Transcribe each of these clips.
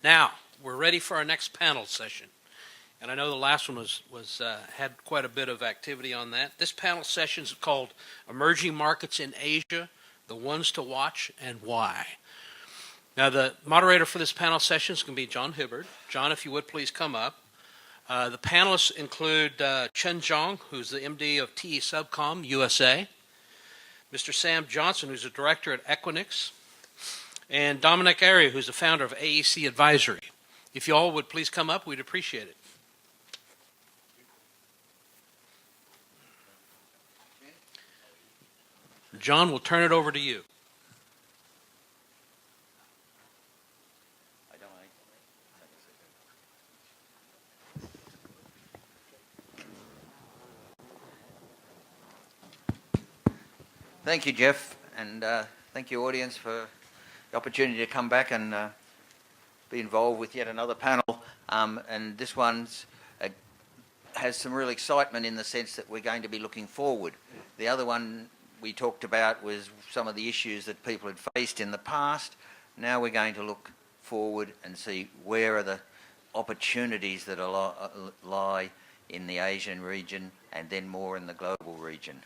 Now, we're ready for our next panel session. And I know the last one had quite a bit of activity on that. This panel session is called Emerging Markets in Asia, the Ones to Watch and Why. Now, the moderator for this panel session is going to be John Hibbard. John, if you would please come up. The panelists include Chen Zhang, who's the MD of TE Subcom USA, Mr. Sam Johnson, who's a director at Equinix, and Dominic Aria, who's the founder of AEC Advisory. If you all would please come up, we'd appreciate it. John, we'll turn it over to you. Thank you, Jeff, and thank you, audience, for the opportunity to come back and be involved with yet another panel. And this one's has some real excitement in the sense that we're going to be looking forward. The other one we talked about was some of the issues that people had faced in the past. Now we're going to look forward and see where are the opportunities that lie in the Asian region and then more in the global region.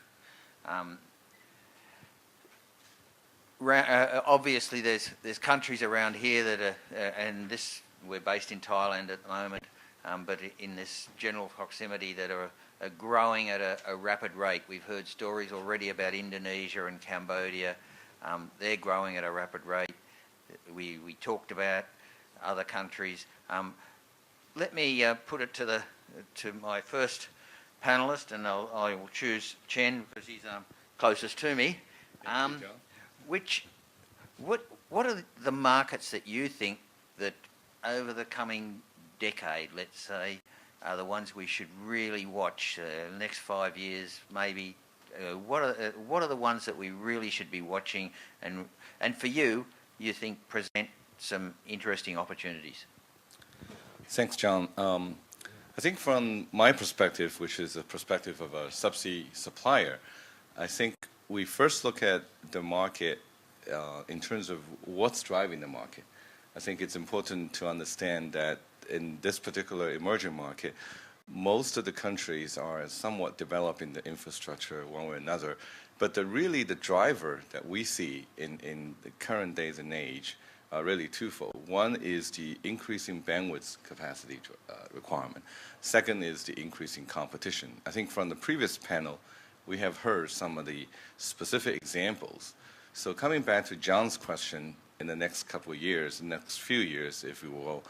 Obviously, there's countries around here that are, and we're based in Thailand at the moment, but in this general proximity that are growing at a rapid rate. We've heard stories already about Indonesia and Cambodia. They're growing at a rapid rate. We talked about other countries. Let me put it to my first panelist, and I will choose Chen because he's closest to me. Thank you, John. What are the markets that you think that over the coming decade, let's say, are the ones we should really watch? The next 5 years, maybe. What are the ones that we really should be watching? And for you think present some interesting opportunities? Thanks, John. I think from my perspective, which is the perspective of a subsea supplier, I think we first look at the market in terms of what's driving the market. I think it's important to understand that in this particular emerging market, most of the countries are somewhat developing the infrastructure one way or another, but really the driver that we see in the current days and age are really twofold. One is the increasing bandwidth capacity requirement. Second is the increasing competition. I think from the previous panel, we have heard some of the specific examples. So coming back to John's question, in the next couple of years, the next few years, if you will,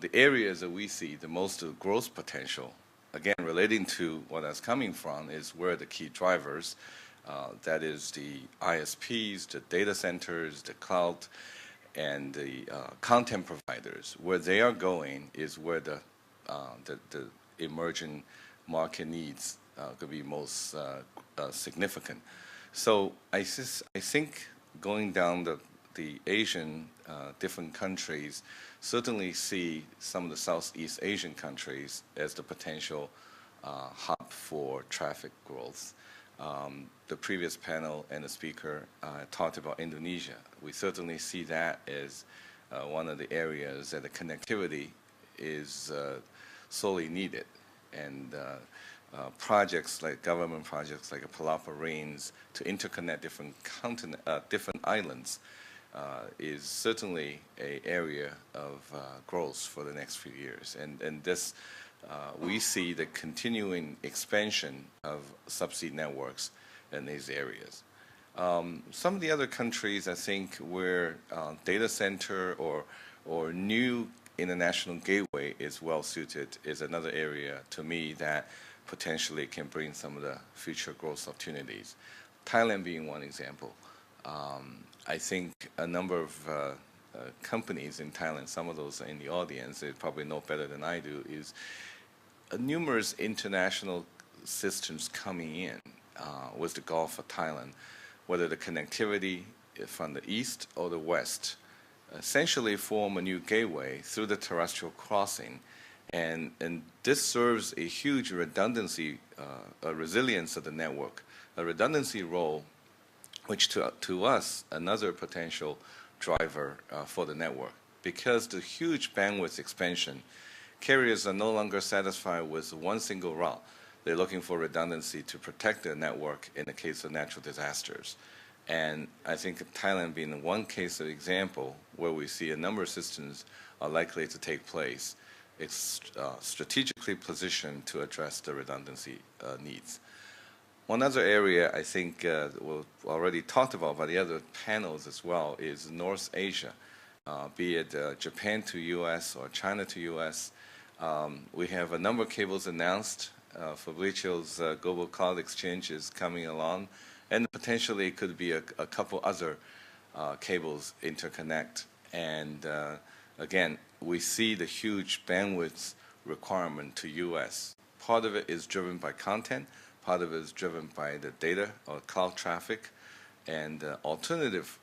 the areas that we see the most growth potential, again, relating to what that's coming from, is where the key drivers, that is the ISPs, the data centers, the cloud, and the content providers. Where they are going is where the emerging market needs could be most significant. So I think going down the Asian different countries, certainly see some of the Southeast Asian countries as the potential hub for traffic growth. The previous panel and the speaker talked about Indonesia. We certainly see that as one of the areas that the connectivity is sorely needed. And projects like government projects like Palapa Range to interconnect different islands is certainly an area of growth for the next few years. And this, we see the continuing expansion of subsea networks in these areas. Some of the other countries, I think, where data center or new international gateway is well suited is another area to me that potentially can bring some of the future growth opportunities. Thailand being one example. I think a number of companies in Thailand, some of those in the audience, they probably know better than I do, is numerous international systems coming in with the Gulf of Thailand, whether the connectivity from the east or the west, essentially form a new gateway through the terrestrial crossing. And this serves a huge redundancy, a resilience of the network, a redundancy role, which to us, another potential driver for the network. because the huge bandwidth expansion, carriers are no longer satisfied with one single route. They're looking for redundancy to protect their network in the case of natural disasters. And I think Thailand being one case of example where we see a number of systems are likely to take place. It's strategically positioned to address the redundancy needs. One other area I think we've already talked about by the other panels as well is North Asia, be it Japan to US or China to US. We have a number of cables announced. Fabrizio's Global Cloud Exchange is coming along, and potentially it could be a couple other cables interconnect. And again, we see the huge bandwidth requirement to US. Part of it is driven by content, part of it is driven by the data or cloud traffic, and alternative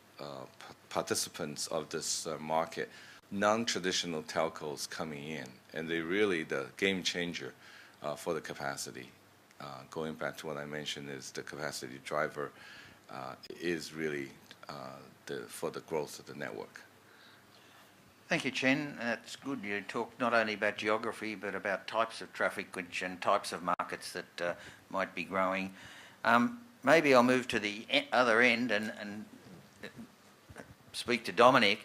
participants of this market, non-traditional telcos coming in, and they're really the game changer for the capacity. Going back to what I mentioned is the capacity driver is really for the growth of the network. Thank you, Chen. It's good you talk not only about geography but about types of traffic and types of markets that might be growing. Maybe I'll move to the other end and speak to Dominic.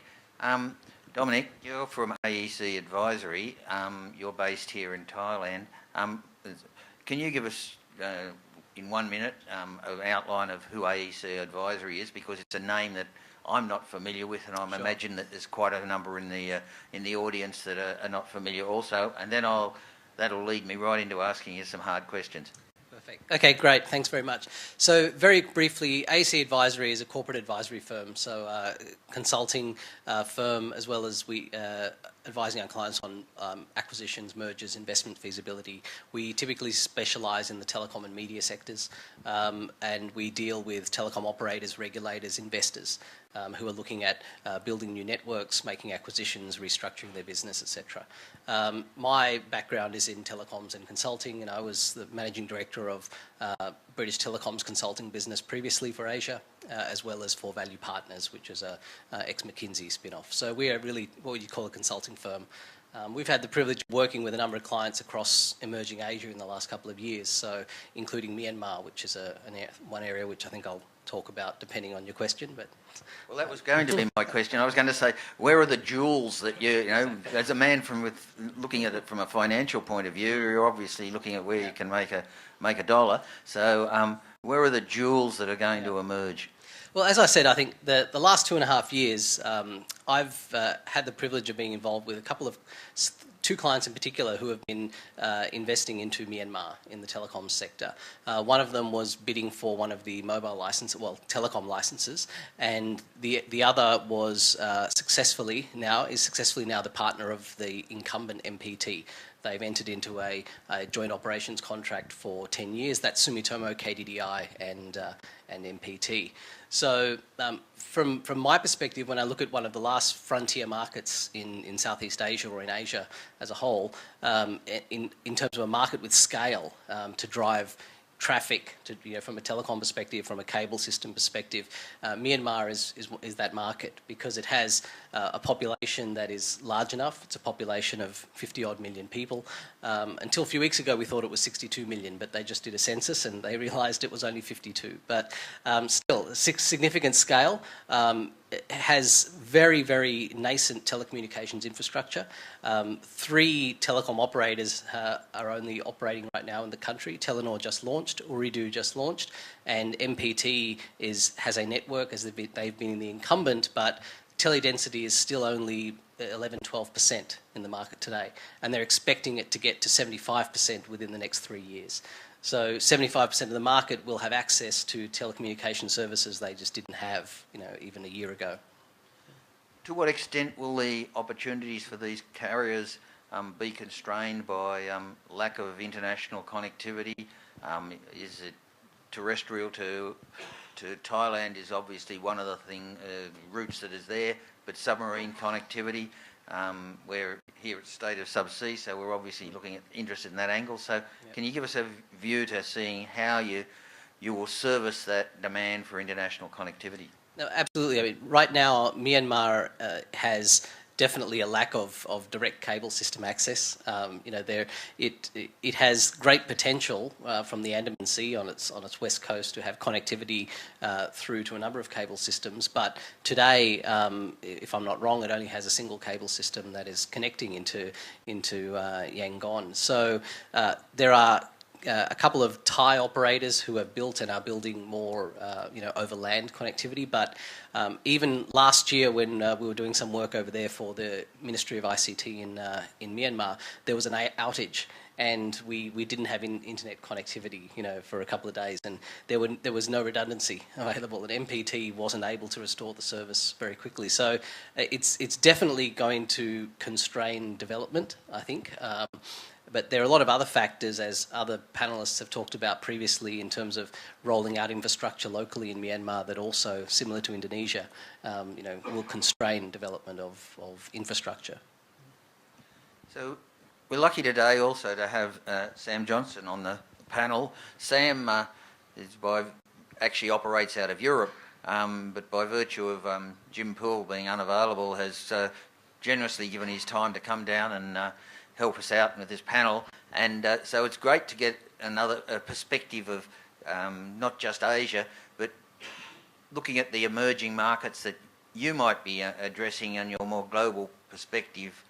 Dominic, you're from AEC Advisory. You're based here in Thailand. Can you give us, in 1 minute, an outline of who AEC Advisory is? Because it's a name that I'm not familiar with, and I imagine that there's quite a number in the audience that are not familiar also. And then that'll lead me right into asking you some hard questions. Perfect. Okay, great. Thanks very much. So very briefly, AEC Advisory is a corporate advisory firm, so consulting firm, as well as we advising our clients on acquisitions, mergers, investment feasibility. We typically specialise in the telecom and media sectors, and we deal with telecom operators, regulators, investors who are looking at building new networks, making acquisitions, restructuring their business, etc. My background is in telecoms and consulting, and I was the managing director of British Telecoms consulting business previously for Asia, as well as for Value Partners, which is a ex-McKinsey spin-off. So we are really what you call a consulting firm. We've had the privilege of working with a number of clients across emerging Asia in the last couple of years, so including Myanmar, which is one area which I think I'll talk about depending on your question. But well, that was going to be my question. I was going to say, where are the jewels that you know, as a man looking at it from a financial point of view, you're obviously looking at where you can make a dollar. So where are the jewels that are going to emerge? Well, as I said, I think the last 2.5 years, I've had the privilege of being involved with two clients in particular who have been investing into Myanmar in the telecom sector. One of them was bidding for one of the telecom licenses, and the other was successfully now the partner of the incumbent MPT. They've entered into a joint operations contract for 10 years. That's Sumitomo, KDDI, and MPT. So from my perspective, when I look at one of the last frontier markets in Southeast Asia or in Asia as a whole, in terms of a market with scale to drive traffic, from a telecom perspective, from a cable system perspective, Myanmar is that market because it has a population that is large enough. It's a population of 50-odd million people. Until a few weeks ago, we thought it was 62 million, but they just did a census and they realised it was only 52. But still, significant scale. It has very, very nascent telecommunications infrastructure. 3 telecom operators are only operating right now in the country. Telenor just launched, Ooredoo just launched, and MPT has a network as they've been the incumbent, but teledensity is still only 11-12% in the market today, and they're expecting it to get to 75% within the next 3 years. So 75% of the market will have access to telecommunication services they just didn't have, even a year ago. To what extent will the opportunities for these carriers be constrained by lack of international connectivity? Is it terrestrial to Thailand is obviously one of the routes that is there, but submarine connectivity, we're here at State of Subsea, so we're obviously interested in that angle. So can you give us a view to seeing how you will service that demand for international connectivity? No, absolutely. I mean, right now, Myanmar has definitely a lack of direct cable system access. It has great potential from the Andaman Sea on its west coast to have connectivity through to a number of cable systems. But today, if I'm not wrong, it only has a single cable system that is connecting into Yangon. So there are a couple of Thai operators who have built and are building more, overland connectivity. But even last year, when we were doing some work over there for the Ministry of ICT in Myanmar, there was an outage, and we didn't have internet connectivity, for a couple of days, and there was no redundancy available, and MPT wasn't able to restore the service very quickly. So it's definitely going to constrain development, I think. But there are a lot of other factors, as other panellists have talked about previously, in terms of rolling out infrastructure locally in Myanmar that also, similar to Indonesia, will constrain development of infrastructure. So we're lucky today also to have Sam Johnson on the panel. Sam actually operates out of Europe, but by virtue of Jim Poole being unavailable, has generously given his time to come down and help us out with this panel. And so it's great to get another perspective of not just Asia, but looking at the emerging markets that you might be addressing in your more global perspective,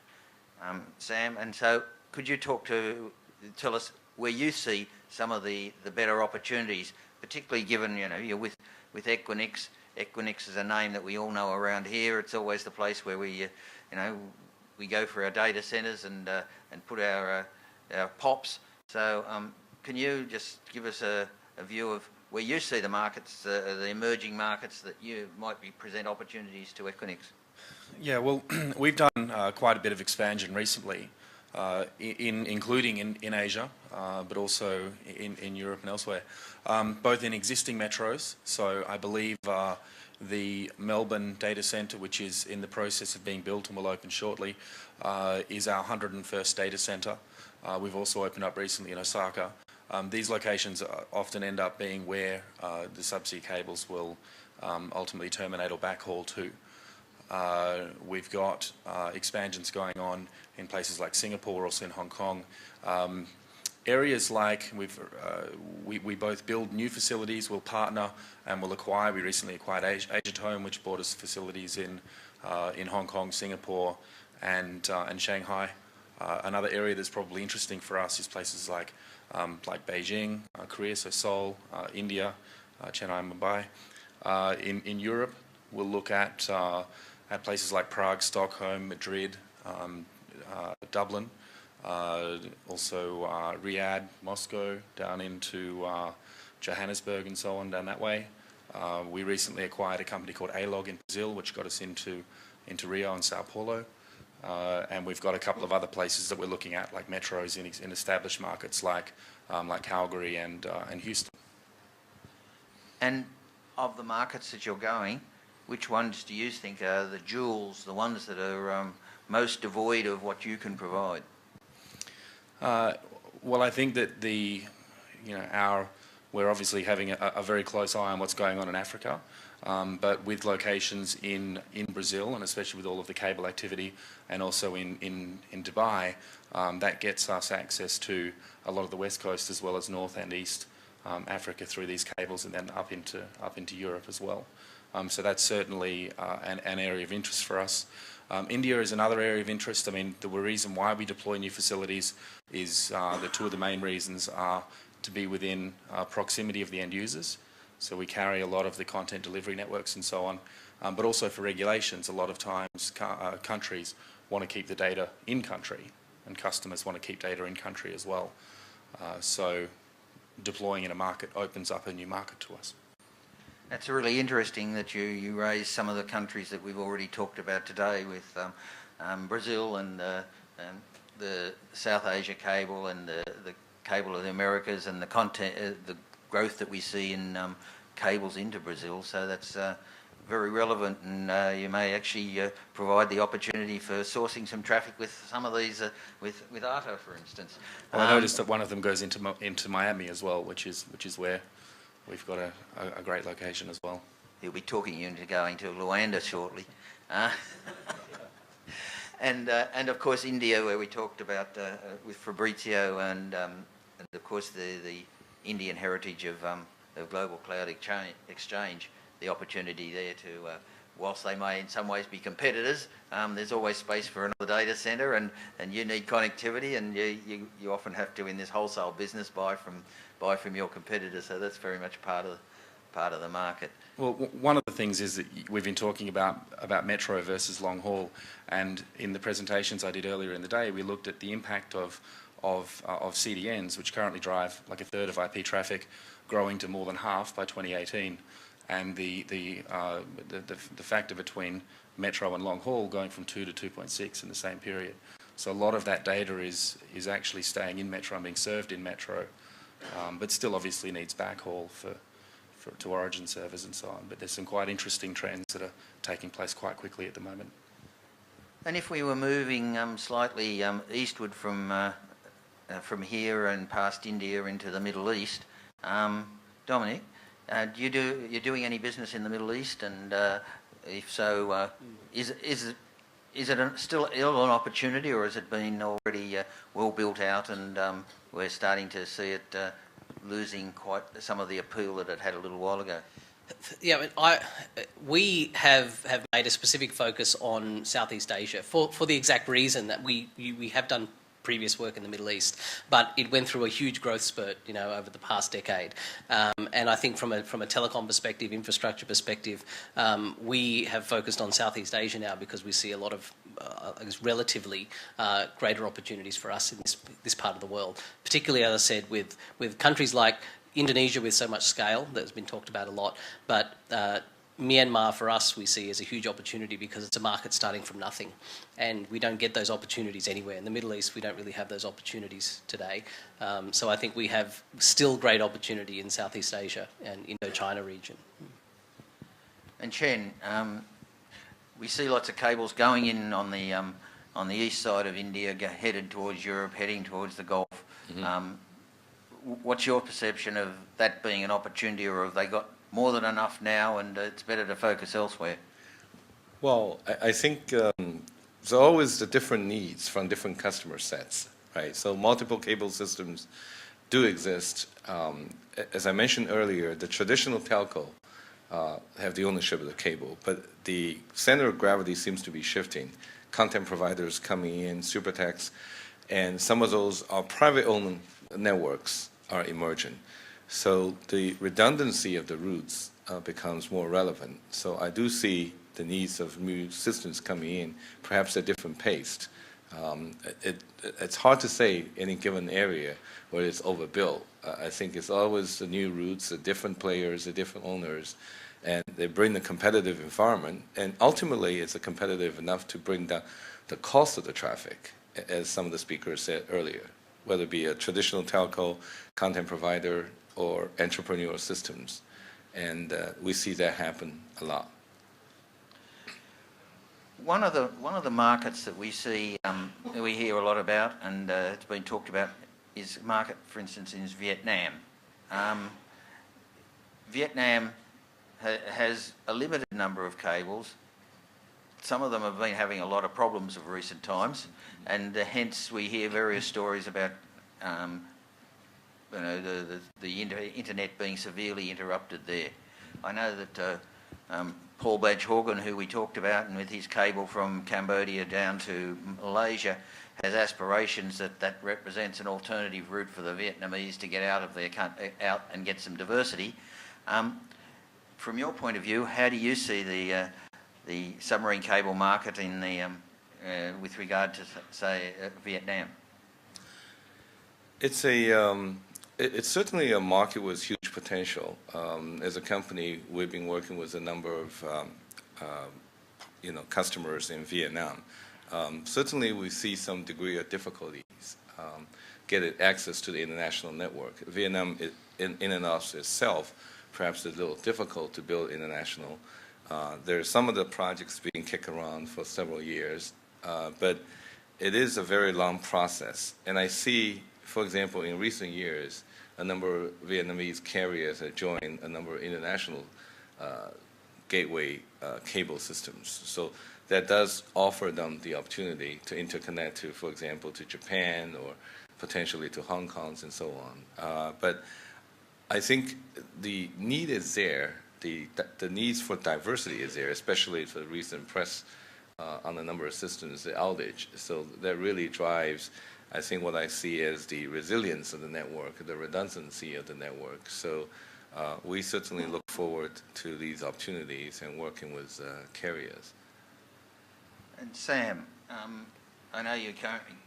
Sam. And so could you tell us where you see some of the better opportunities, particularly given, you're with Equinix. Equinix is a name that we all know around here. It's always the place where we go for our data centres and put our POPs. So can you just give us a view of where you see the markets, the emerging markets that you might present opportunities to Equinix? Yeah, well, we've done quite a bit of expansion recently, including in Asia, but also in Europe and elsewhere, both in existing metros. So I believe the Melbourne data centre, which is in the process of being built and will open shortly, is our 101st data centre. We've also opened up recently in Osaka. These locations often end up being where the subsea cables will ultimately terminate or backhaul to. We've got expansions going on in places like Singapore, also in Hong Kong. Areas like we both build new facilities, we'll partner, and we'll acquire. We recently acquired Asiatome, which bought us facilities in Hong Kong, Singapore, and Shanghai. Another area that's probably interesting for us is places like Beijing, Korea, so Seoul, India, Chennai, Mumbai. In Europe, we'll look at places like Prague, Stockholm, Madrid, Dublin. Also Riyadh, Moscow, down into Johannesburg and so on, down that way. We recently acquired a company called ALOG in Brazil, which got us into Rio and Sao Paulo. And we've got a couple of other places that we're looking at, like metros in established markets like Calgary and Houston. And of the markets that you're going, which ones do you think are the jewels, the ones that are most devoid of what you can provide? Well, I think that we're obviously having a very close eye on what's going on in Africa, but with locations in Brazil, and especially with all of the cable activity, and also in Dubai, that gets us access to a lot of the west coast as well as north and east Africa through these cables, and then up into Europe as well. So that's certainly an area of interest for us. India is another area of interest. I mean, the reason why we deploy new facilities is the two of the main reasons are to be within proximity of the end users. So we carry a lot of the content delivery networks and so on, but also for regulations. A lot of times countries want to keep the data in country, and customers want to keep data in country as well. So deploying in a market opens up a new market to us. That's really interesting that you raise some of the countries that we've already talked about today, with Brazil and the South Asia cable and the cable of the Americas, and the growth that we see in cables into Brazil. So that's very relevant, and you may actually provide the opportunity for sourcing some traffic with some of these, with ARTO, for instance. Well, I noticed that one of them goes into Miami as well, which is where we've got a great location as well. He'll be talking you into going to Luanda shortly. and of course India, where we talked about with Fabrizio, and of course the Indian heritage of global cloud exchange, the opportunity there to, whilst they may in some ways be competitors, there's always space for another data centre, and you need connectivity, and you often have to, in this wholesale business, buy from your competitors. So that's very much part of the market. Well, one of the things is that we've been talking about metro versus long haul, and in the presentations I did earlier in the day, we looked at the impact of CDNs, which currently drive like a third of IP traffic, growing to more than half by 2018, and the factor between metro and long haul going from 2 to 2.6 in the same period. So a lot of that data is actually staying in metro and being served in metro, but still obviously needs backhaul to origin servers and so on. But there's some quite interesting trends that are taking place quite quickly at the moment. And if we were moving slightly eastward from here and past India into the Middle East, Dominic, you're doing any business in the Middle East, and if so, is it still an opportunity, or has it been already well built out, and we're starting to see it losing quite some of the appeal that it had a little while ago? Yeah, we have made a specific focus on Southeast Asia for the exact reason that we have done previous work in the Middle East, but it went through a huge growth spurt, over the past decade. And I think from a telecom perspective, infrastructure perspective, we have focused on Southeast Asia now because we see a lot of relatively greater opportunities for us in this part of the world, particularly, as I said, with countries like Indonesia with so much scale that's been talked about a lot, but Myanmar for us we see as a huge opportunity because it's a market starting from nothing, and we don't get those opportunities anywhere. In the Middle East we don't really have those opportunities today, so I think we have still great opportunity in Southeast Asia and Indochina region. And Chen, we see lots of cables going in on the east side of India, headed towards Europe, heading towards the Gulf. Mm-hmm. What's your perception of that being an opportunity, or have they got more than enough now and it's better to focus elsewhere? Well, I think there's always the different needs from different customer sets, right? So multiple cable systems do exist. As I mentioned earlier, the traditional telco have the ownership of the cable, but the center of gravity seems to be shifting. Content providers coming in, Supertex, and some of those are private-owned networks are emerging. So the redundancy of the routes becomes more relevant. So I do see the needs of new systems coming in, perhaps at different pace. It's hard to say any given area where it's overbuilt. I think it's always the new routes, the different players, the different owners, and they bring the competitive environment. And ultimately, it's competitive enough to bring down the cost of the traffic, as some of the speakers said earlier, whether it be a traditional telco, content provider, or entrepreneurial systems. And we see that happen a lot. One of the markets that we see, we hear a lot about, and it's been talked about, is market, for instance, in Vietnam. Vietnam has a limited number of cables. Some of them have been having a lot of problems of recent times, and hence we hear various stories about the internet being severely interrupted there. I know that Paul Badge-Horgan, who we talked about, and with his cable from Cambodia down to Malaysia, has aspirations that represents an alternative route for the Vietnamese to get out and get some diversity. From your point of view, how do you see the submarine cable market in with regard to, say, Vietnam? It's certainly a market with huge potential. As a company, we've been working with a number of customers in Vietnam. Certainly, we see some degree of difficulties getting access to the international network. Vietnam, in and of itself, perhaps is a little difficult to build international. There are some of the projects being kicked around for several years, but it is a very long process. And I see, for example, in recent years, a number of Vietnamese carriers have joined a number of international gateway cable systems. So that does offer them the opportunity to interconnect to, for example, to Japan or potentially to Hong Kong and so on. But I think the need is there. The needs for diversity is there, especially for the recent press on a number of systems, the outage. So that really drives, I think, what I see as the resilience of the network, the redundancy of the network. So we certainly look forward to these opportunities and working with carriers. And Sam, I know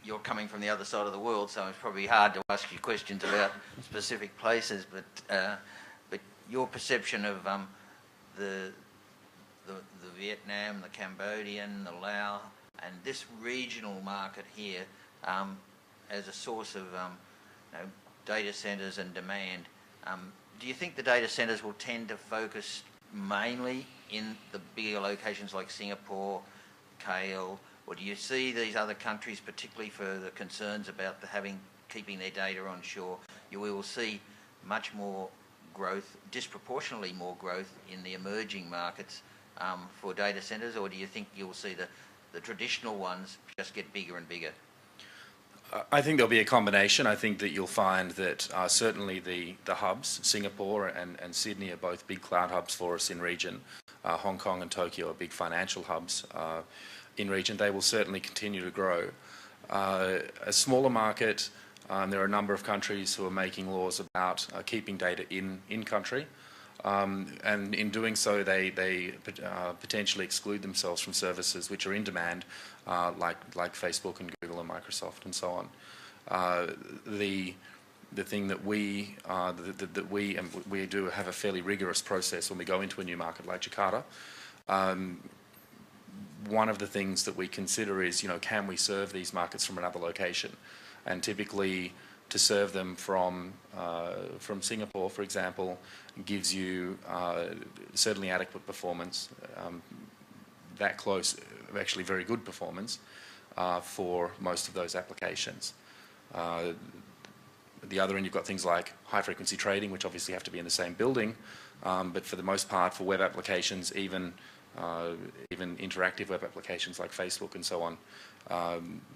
you're coming from the other side of the world, so it's probably hard to ask you questions about specific places, but your perception of the Vietnam, the Cambodian, the Laos, and this regional market here as a source of data centres and demand. Do you think the data centres will tend to focus mainly in the bigger locations like Singapore, KL, or do you see these other countries, particularly for the concerns about keeping their data on shore, we will see much more growth, disproportionately more growth in the emerging markets for data centres, or do you think you'll see the traditional ones just get bigger and bigger? I think there'll be a combination. I think that you'll find that certainly the hubs, Singapore and Sydney, are both big cloud hubs for us in region. Hong Kong and Tokyo are big financial hubs in region. They will certainly continue to grow. A smaller market, there are a number of countries who are making laws about keeping data in country. And in doing so, they potentially exclude themselves from services which are in demand, like Facebook and Google and Microsoft and so on. The thing that we do have a fairly rigorous process when we go into a new market like Jakarta. One of the things that we consider is, can we serve these markets from another location? And typically, to serve them from Singapore, for example, gives you certainly adequate performance, that close, actually very good performance for most of those applications. At the other end, you've got things like high-frequency trading, which obviously have to be in the same building, but for the most part, for web applications, even interactive web applications like Facebook and so on,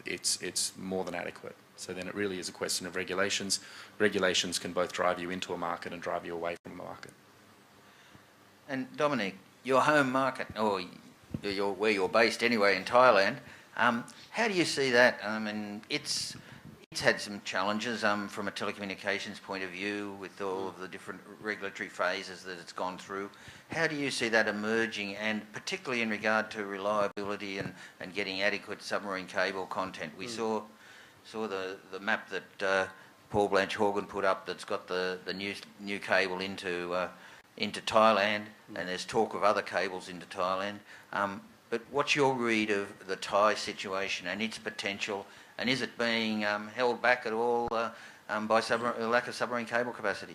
it's more than adequate. So then it really is a question of regulations. Regulations can both drive you into a market and drive you away from a market. And Dominic, your home market, or where you're based anyway in Thailand, how do you see that? I mean, it's had some challenges from a telecommunications point of view with all of the different regulatory phases that it's gone through. How do you see that emerging, and particularly in regard to reliability and getting adequate submarine cable content? We saw the map that Paul Blanche-Horgan put up that's got the new cable into Thailand, and there's talk of other cables into Thailand. But what's your read of the Thai situation and its potential, and is it being held back at all by lack of submarine cable capacity?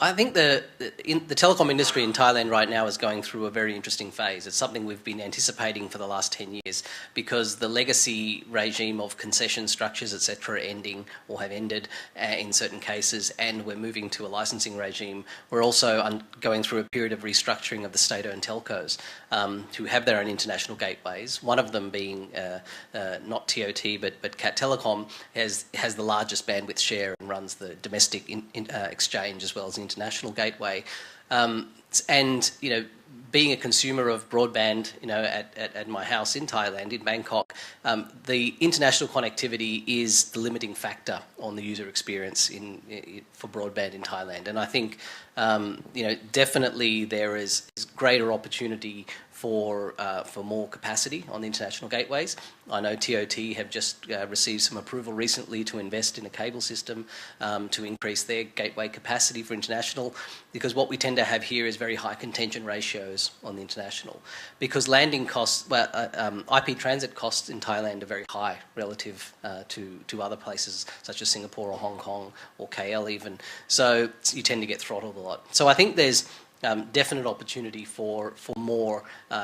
I think the telecom industry in Thailand right now is going through a very interesting phase. It's something we've been anticipating for the last 10 years because the legacy regime of concession structures, etc., are ending or have ended in certain cases, and we're moving to a licensing regime. We're also going through a period of restructuring of the state-owned telcos who have their own international gateways. One of them being not TOT but Cat Telecom has the largest bandwidth share and runs the domestic exchange as well as the international gateway. And being a consumer of broadband, at my house in Thailand, in Bangkok, the international connectivity is the limiting factor on the user experience for broadband in Thailand. And I think, definitely there is greater opportunity for more capacity on the international gateways. I know TOT have just received some approval recently to invest in a cable system to increase their gateway capacity for international, because what we tend to have here is very high contention ratios on the international. Because landing costs, IP transit costs in Thailand are very high relative to other places such as Singapore or Hong Kong or KL even. So you tend to get throttled a lot. So I think there's definite opportunity for more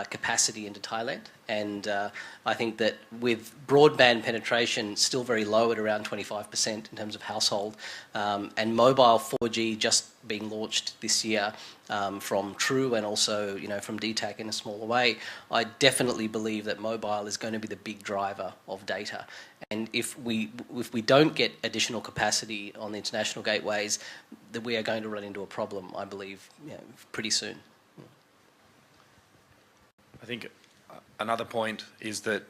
capacity into Thailand, And I think that with broadband penetration still very low at around 25% in terms of household, and mobile 4G just being launched this year from True and also from DTAC in a smaller way, I definitely believe that mobile is going to be the big driver of data. And if we don't get additional capacity on the international gateways, that we are going to run into a problem, I believe, pretty soon. I think another point is that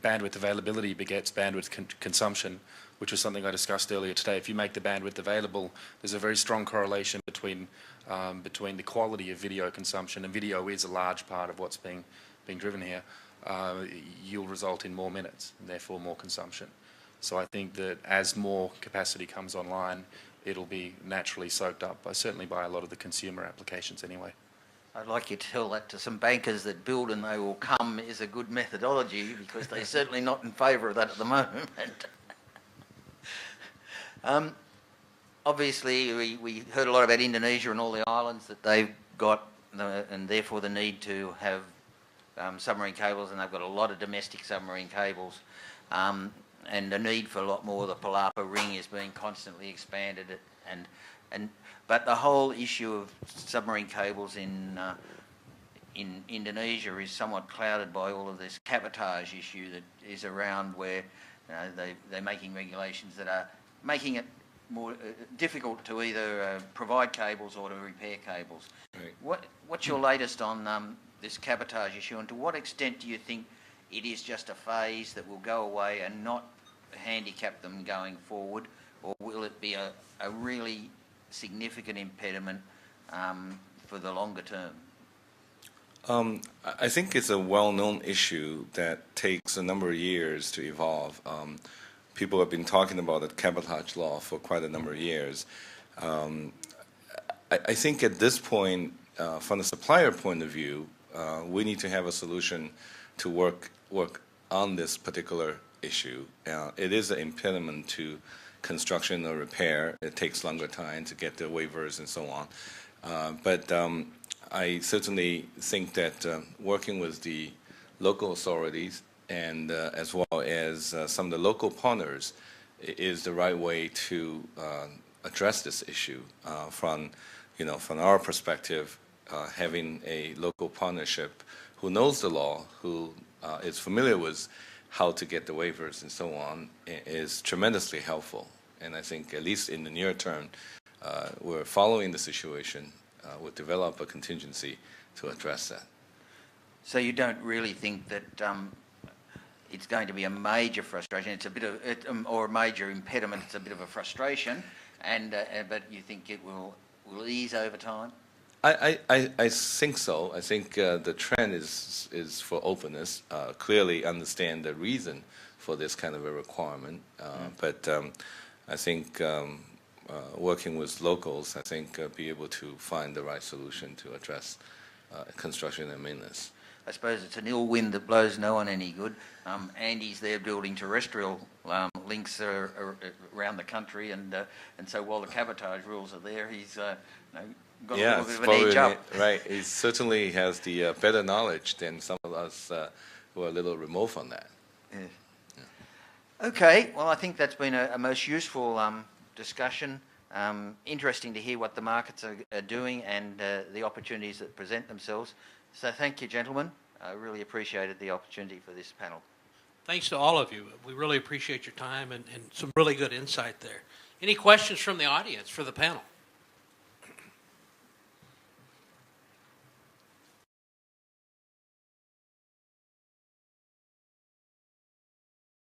bandwidth availability begets bandwidth consumption, which was something I discussed earlier today. If you make the bandwidth available, there's a very strong correlation between the quality of video consumption, and video is a large part of what's being driven here. You'll result in more minutes and therefore more consumption. So I think that as more capacity comes online, it'll be naturally soaked up, certainly by a lot of the consumer applications anyway. I'd like you to tell that to some bankers that build and they will come is a good methodology, because they're certainly not in favour of that at the moment. Obviously, we heard a lot about Indonesia and all the islands that they've got, and therefore the need to have submarine cables, and they've got a lot of domestic submarine cables, and the need for a lot more. The Palapa ring is being constantly expanded, but the whole issue of submarine cables in Indonesia is somewhat clouded by all of this cabotage issue that is around, where they're making regulations that are making it more difficult to either provide cables or to repair cables. Right. What's your latest on this cabotage issue, and to what extent do you think it is just a phase that will go away and not handicap them going forward, or will it be a really significant impediment for the longer term? I think it's a well-known issue that takes a number of years to evolve. People have been talking about the cabotage law for quite a number of years. I think at this point, from the supplier point of view, we need to have a solution to work on this particular issue. It is an impediment to construction or repair. It takes longer time to get the waivers and so on. But I certainly think that working with the local authorities and as well as some of the local partners is the right way to address this issue. From our perspective, having a local partnership who knows the law, who is familiar with how to get the waivers and so on, is tremendously helpful. And I think at least in the near term, we're following the situation. We'll develop a contingency to address that. So you don't really think that it's going to be a major frustration? It's a bit of, or a major impediment. It's a bit of a frustration, but you think it will ease over time? I think so. I think the trend is for openness. Clearly understand the reason for this kind of a requirement, but I think working with locals, I think be able to find the right solution to address construction and maintenance. I suppose it's an ill wind that blows no one any good. Andy's there building terrestrial links around the country, and so while the cabotage rules are there, he's got a little bit of an edge up. Right, he certainly has the better knowledge than some of us who are a little remote from that. Yeah. Yeah. Okay, well, I think that's been a most useful discussion. Interesting to hear what the markets are doing and the opportunities that present themselves. So thank you, gentlemen. I really appreciated the opportunity for this panel. Thanks to all of you. We really appreciate your time and some really good insight there. Any questions from the audience for the panel?